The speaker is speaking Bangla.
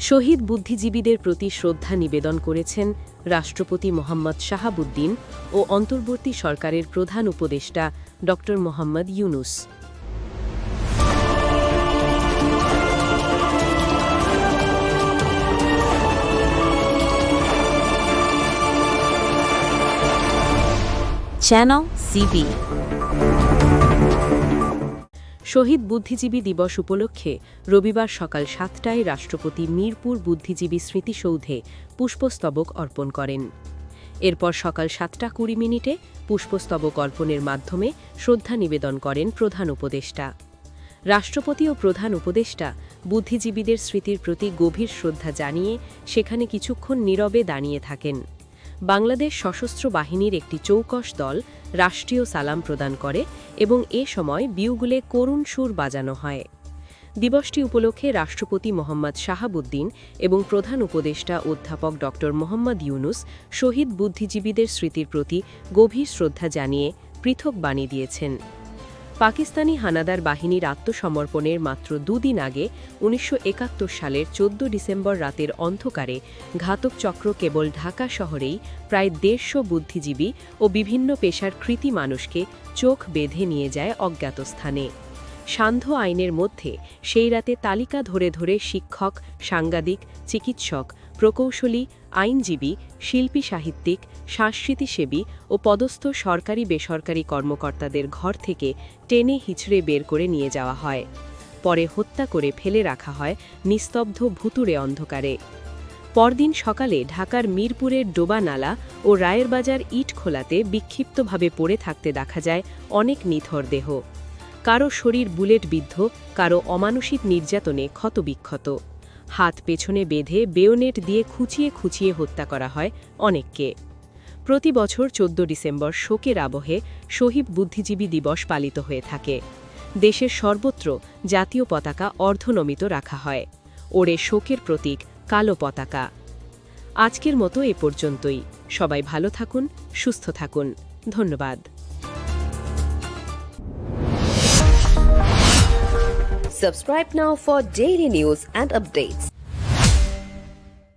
শহীদ বুদ্ধিজীবীদের প্রতি শ্রদ্ধা নিবেদন করেছেন রাষ্ট্রপতি মোহাম্মদ শাহাবুদ্দিন ও অন্তর্বর্তী সরকারের প্রধান উপদেষ্টা ড. মোহাম্মদ ইউনুস। Channel CB. শহীদ বুদ্ধিজীবী দিবস উপলক্ষে রবিবার সকাল ৭টায় রাষ্ট্রপতি মিরপুর বুদ্ধিজীবী স্মৃতিসৌধে পুষ্পস্তবক অর্পণ করেন। এরপর সকাল ৭:২০ পুষ্পস্তবক অর্পণের মাধ্যমে শ্রদ্ধা নিবেদন করেন প্রধান উপদেষ্টা। রাষ্ট্রপতি ও প্রধান উপদেষ্টা বুদ্ধিজীবীদের স্মৃতির প্রতি গভীর শ্রদ্ধা জানিয়ে সেখানে কিছুক্ষণ নীরবে দাঁড়িয়ে থাকেন। বাংলাদেশ সশস্ত্র বাহিনীর একটি চৌকস দল রাষ্ট্রীয় সালাম প্রদান করে এবং এ সময় বিউগুলে করুণ সুর বাজানো হয়। দিবসটি উপলক্ষে রাষ্ট্রপতি মোহাম্মদ শাহাবুদ্দিন এবং প্রধান উপদেষ্টা অধ্যাপক ড. মোহাম্মদ ইউনুস শহীদ বুদ্ধিজীবীদের স্মৃতির প্রতি গভীর শ্রদ্ধা জানিয়ে পৃথক বাণী দিয়েছেন। পাকিস্তানি হানাদার বাহিনীর আত্মসমর্পণের মাত্র দুদিন আগে ১৯৭১ সালের ১৪ ডিসেম্বর রাতের অন্ধকারে ঘাতক চক্র কেবল ঢাকা শহরেই প্রায় ১৫০ বুদ্ধিজীবী ও বিভিন্ন পেশার কৃতী মানুষকে চোখ বেঁধে নিয়ে যায় অজ্ঞাত স্থানে। সান্ধ্য আইনের মধ্যে সেই রাতে তালিকা ধরে ধরে শিক্ষক, সাংবাদিক, চিকিৎসক, প্রকৌশলী, আইনজীবী, শিল্পী, সাহিত্যিক, সংস্কৃতিসেবী ও পদস্থ সরকারি বেসরকারি কর্মকর্তাদের ঘর থেকে টেনে হিচড়ে বের করে নিয়ে যাওয়া হয়। পরে হত্যা করে ফেলে রাখা হয় নিস্তব্ধ ভুতুড়ে অন্ধকারে। পরদিন সকালে ঢাকার মিরপুরের ডোবানালা ও রায়েরবাজার ইটখোলাতে বিক্ষিপ্তভাবে পড়ে থাকতে দেখা যায় অনেক নিথর দেহ। কারো শরীর বুলেটবিদ্ধ, কারো অমানুষিক নির্যাতনে ক্ষতবিক্ষত। হাত পেছনে বেঁধে বেয়োনেট দিয়ে খুঁচিয়ে খুঁচিয়ে হত্যা করা হয় অনেককে। প্রতি বছর ১৪ ডিসেম্বর শোকের আবহে শহীদ বুদ্ধিজীবী দিবস পালিত হয়ে থাকে। দেশের সর্বত্র জাতীয় পতাকা অর্ধনমিত রাখা হয়। ওড়ে শোকের প্রতীক কালো পতাকা। আজকের মতো এ পর্যন্তই। সবাই ভালো থাকুন, সুস্থ থাকুন। ধন্যবাদ। Subscribe now for daily news and updates.